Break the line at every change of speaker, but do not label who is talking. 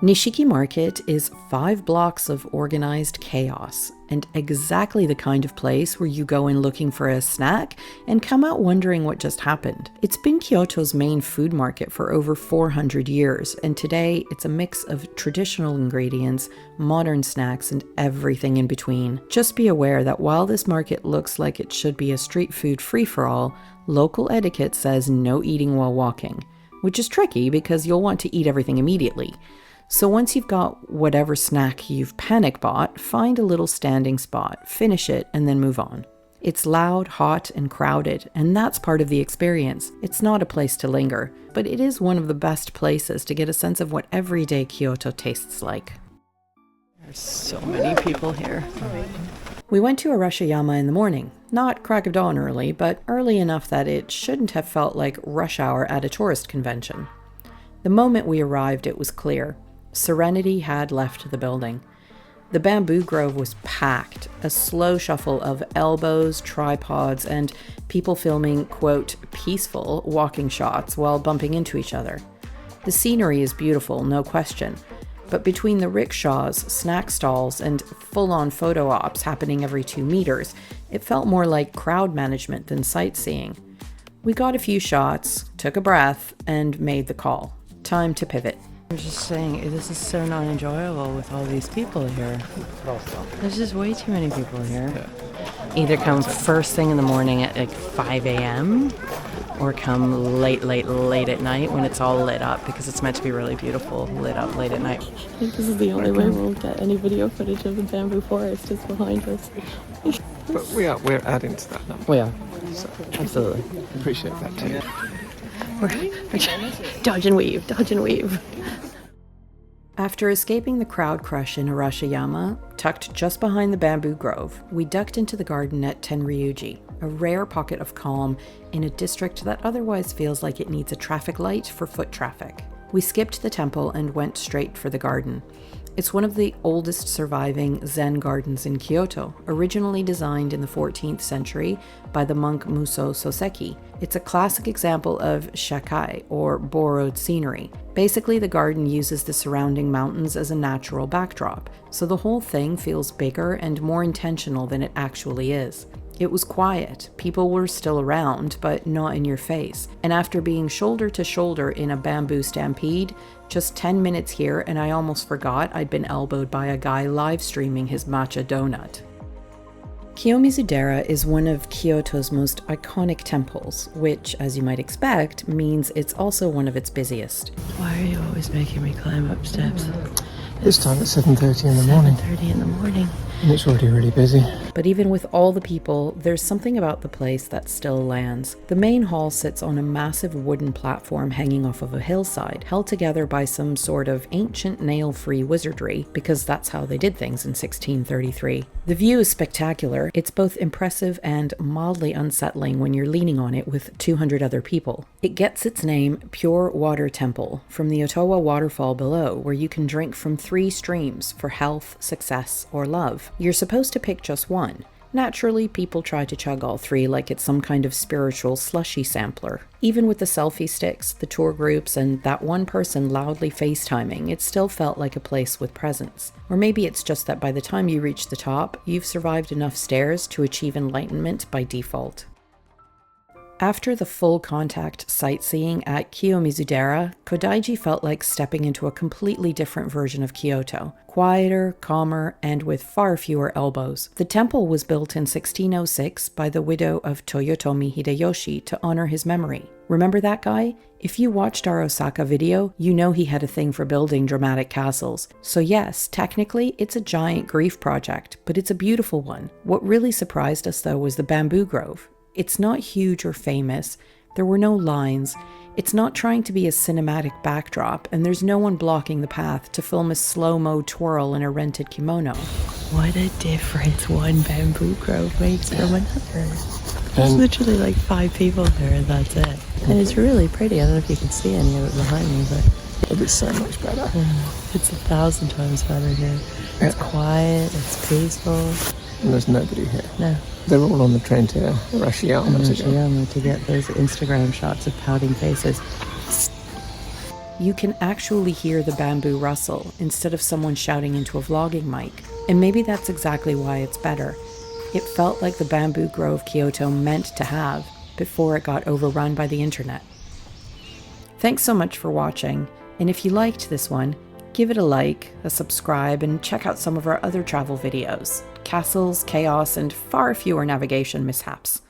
Nishiki Market is 5 blocks of organized chaos, and exactly the kind of place where you go in looking for a snack and come out wondering what just happened. It's been Kyoto's main food market for over 400 years, and today it's a mix of traditional ingredients, modern snacks, and everything in between. Just be aware that while this market looks like it should be a street food free-for-all, local etiquette says no eating while walking, which is tricky because you'll want to eat everything immediately. So once you've got whatever snack you've panic bought, find a little standing spot, finish it, and then move on. It's loud, hot, and crowded, and that's part of the experience. It's not a place to linger, but it is one of the best places to get a sense of what everyday Kyoto tastes like. There's so many people here. We went to Arashiyama in the morning. Not crack of dawn early, but early enough that it shouldn't have felt like rush hour at a tourist convention. The moment we arrived, it was clear. Serenity had left the building. The bamboo grove was packed, a slow shuffle of elbows, tripods, and people filming, quote, peaceful walking shots while bumping into each other. The scenery is beautiful, no question, but between the rickshaws, snack stalls, and full-on photo ops happening every 2 meters, it felt more like crowd management than sightseeing. We got a few shots, took a breath, and made the call. Time to pivot. I'm just saying, this is so not enjoyable with all these people here. There's just way too many people here. Yeah. Either come first thing in the morning at like 5 a.m. or come late at night when it's all lit up, because it's meant to be really beautiful, lit up late at night.
I think this is the only way we'll get any video footage of the bamboo forest is behind us.
But we're adding to that now.
We are. So, absolutely.
Appreciate that too.
We're dodge and weave.
After escaping the crowd crush in Arashiyama, tucked just behind the bamboo grove, we ducked into the garden at Tenryu-ji, a rare pocket of calm in a district that otherwise feels like it needs a traffic light for foot traffic. We skipped the temple and went straight for the garden. It's one of the oldest surviving Zen gardens in Kyoto, originally designed in the 14th century by the monk Muso Soseki. It's a classic example of shakai, or borrowed scenery. Basically, the garden uses the surrounding mountains as a natural backdrop, so the whole thing feels bigger and more intentional than it actually is. It was quiet, people were still around, but not in your face. And after being shoulder to shoulder in a bamboo stampede, just 10 minutes here and I almost forgot I'd been elbowed by a guy live streaming his matcha donut. Kiyomizudera is one of Kyoto's most iconic temples, which, as you might expect, means it's also one of its busiest.
Why are you always making me climb up steps?
This time it's 7:30 in the morning.
7:30 in the morning.
And it's already really busy.
But even with all the people, there's something about the place that still lands. The main hall sits on a massive wooden platform hanging off of a hillside, held together by some sort of ancient nail-free wizardry, because that's how they did things in 1633. The view is spectacular. It's both impressive and mildly unsettling when you're leaning on it with 200 other people. It gets its name, Pure Water Temple, from the Otowa waterfall below, where you can drink from 3 streams for health, success, or love. You're supposed to pick just one. Naturally, people try to chug all 3 like it's some kind of spiritual slushy sampler. Even with the selfie sticks, the tour groups, and that one person loudly FaceTiming, it still felt like a place with presence. Or maybe it's just that by the time you reach the top, you've survived enough stairs to achieve enlightenment by default. After the full contact sightseeing at Kiyomizudera, Kodai-ji felt like stepping into a completely different version of Kyoto. Quieter, calmer, and with far fewer elbows. The temple was built in 1606 by the widow of Toyotomi Hideyoshi to honor his memory. Remember that guy? If you watched our Osaka video, you know he had a thing for building dramatic castles. So yes, technically, it's a giant grief project, but it's a beautiful one. What really surprised us though was the bamboo grove. It's not huge or famous, there were no lines, it's not trying to be a cinematic backdrop, and there's no one blocking the path to film a slow-mo twirl in a rented kimono.
What a difference one bamboo grove makes from another. There's literally like 5 people there and that's it. And it's really pretty. I don't know if you can see any of it behind me, but
It is so much better.
it's 1,000 times better here. It's quiet, it's peaceful.
And there's nobody here.
No.
They're all on the train to Arashiyama
To get those Instagram shots of pouting faces.
You can actually hear the bamboo rustle instead of someone shouting into a vlogging mic. And maybe that's exactly why it's better. It felt like the bamboo grove Kyoto meant to have before it got overrun by the internet. Thanks so much for watching, and if you liked this one, give it a like, a subscribe, and check out some of our other travel videos. Castles, chaos, and far fewer navigation mishaps.